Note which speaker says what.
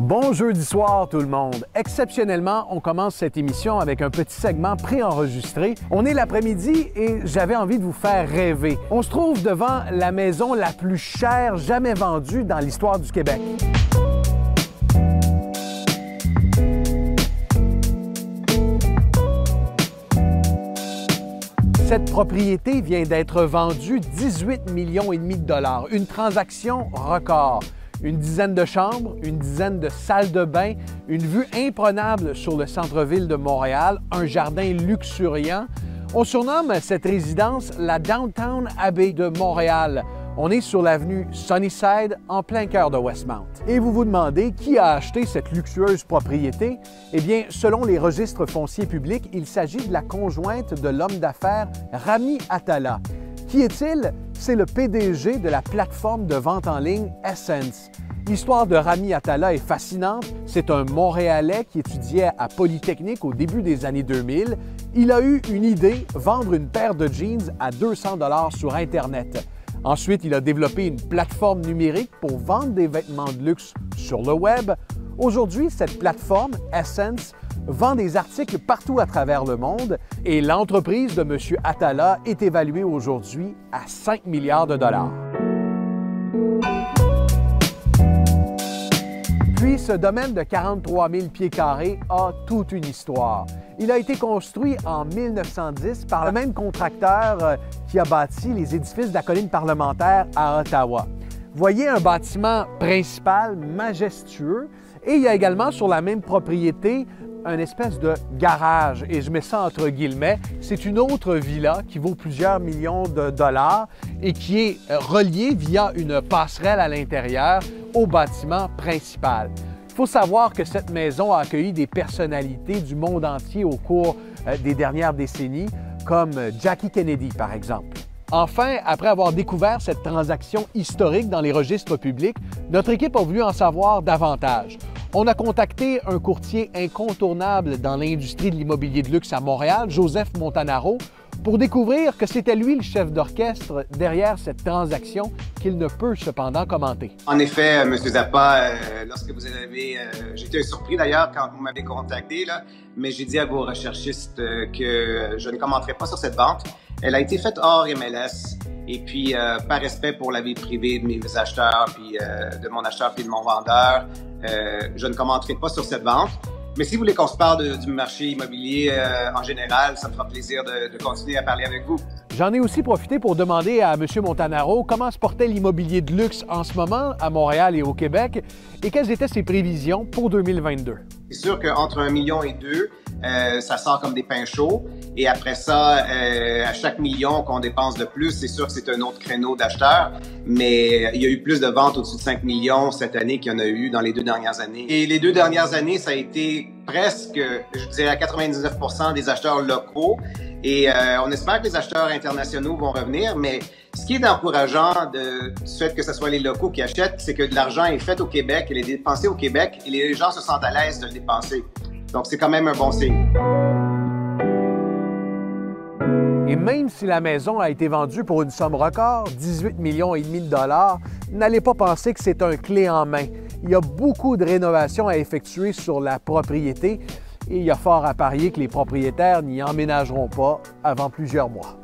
Speaker 1: Bon jeudi soir tout le monde! Exceptionnellement, on commence cette émission avec un petit segment préenregistré. On est l'après-midi et j'avais envie de vous faire rêver. On se trouve devant la maison la plus chère jamais vendue dans l'histoire du Québec. Cette propriété vient d'être vendue 18,5 millions de dollars. Une transaction record. Une dizaine de chambres, une dizaine de salles de bain, une vue imprenable sur le centre-ville de Montréal, un jardin luxuriant. On surnomme cette résidence la Downtown Abbey de Montréal. On est sur l'avenue Sunnyside, en plein cœur de Westmount. Et vous vous demandez qui a acheté cette luxueuse propriété? Eh bien, selon les registres fonciers publics, il s'agit de la conjointe de l'homme d'affaires Rami Atallah. Qui est-il? C'est le PDG de la plateforme de vente en ligne Essence. L'histoire de Rami Atallah est fascinante. C'est un Montréalais qui étudiait à Polytechnique au début des années 2000. Il a eu une idée, vendre une paire de jeans à 200 $ sur Internet. Ensuite, il a développé une plateforme numérique pour vendre des vêtements de luxe sur le web. Aujourd'hui, cette plateforme, Essence, vend des articles partout à travers le monde et l'entreprise de M. Atallah est évaluée aujourd'hui à 5 milliards de dollars. Puis, ce domaine de 43 000 pieds carrés a toute une histoire. Il a été construit en 1910 par le même contracteur qui a bâti les édifices de la colline parlementaire à Ottawa. Voyez un bâtiment principal majestueux et il y a également sur la même propriété un espèce de garage, et je mets ça entre guillemets. C'est une autre villa qui vaut plusieurs millions de dollars et qui est reliée via une passerelle à l'intérieur au bâtiment principal. Il faut savoir que cette maison a accueilli des personnalités du monde entier au cours des dernières décennies, comme Jackie Kennedy, par exemple. Enfin, après avoir découvert cette transaction historique dans les registres publics, notre équipe a voulu en savoir davantage. On a contacté un courtier incontournable dans l'industrie de l'immobilier de luxe à Montréal, Joseph Montanaro, pour découvrir que c'était lui le chef d'orchestre derrière cette transaction qu'il ne peut cependant commenter.
Speaker 2: En effet, M. Zappa, lorsque vous avez... j'étais surpris d'ailleurs quand vous m'avez contacté, là, mais j'ai dit à vos recherchistes que je ne commenterai pas sur cette vente. Elle a été faite hors MLS. Et puis, par respect pour la vie privée de mes acheteurs, puis de mon acheteur puis de mon vendeur, je ne commenterai pas sur cette vente. Mais si vous voulez qu'on se parle du marché immobilier en général, ça me fera plaisir de continuer à parler avec vous.
Speaker 1: J'en ai aussi profité pour demander à M. Montanaro comment se portait l'immobilier de luxe en ce moment à Montréal et au Québec et quelles étaient ses prévisions pour 2022.
Speaker 2: C'est sûr qu'entre 1,2 million, ça sort comme des pains chauds. Et après ça, à chaque million qu'on dépense de plus, c'est sûr que c'est un autre créneau d'acheteurs. Mais il y a eu plus de ventes au-dessus de 5 millions cette année qu'il y en a eu dans les 2 dernières années. Et les 2 dernières années, ça a été presque, je dirais, à 99% des acheteurs locaux. Et on espère que les acheteurs internationaux vont revenir, mais ce qui est encourageant du fait que ce soit les locaux qui achètent, c'est que de l'argent est fait au Québec, il est dépensé au Québec et les gens se sentent à l'aise de le dépenser. Donc, c'est quand même un bon signe.
Speaker 1: Et même si la maison a été vendue pour une somme record, 18,5 millions de dollars, n'allez pas penser que c'est un clé en main. Il y a beaucoup de rénovations à effectuer sur la propriété et il y a fort à parier que les propriétaires n'y emménageront pas avant plusieurs mois.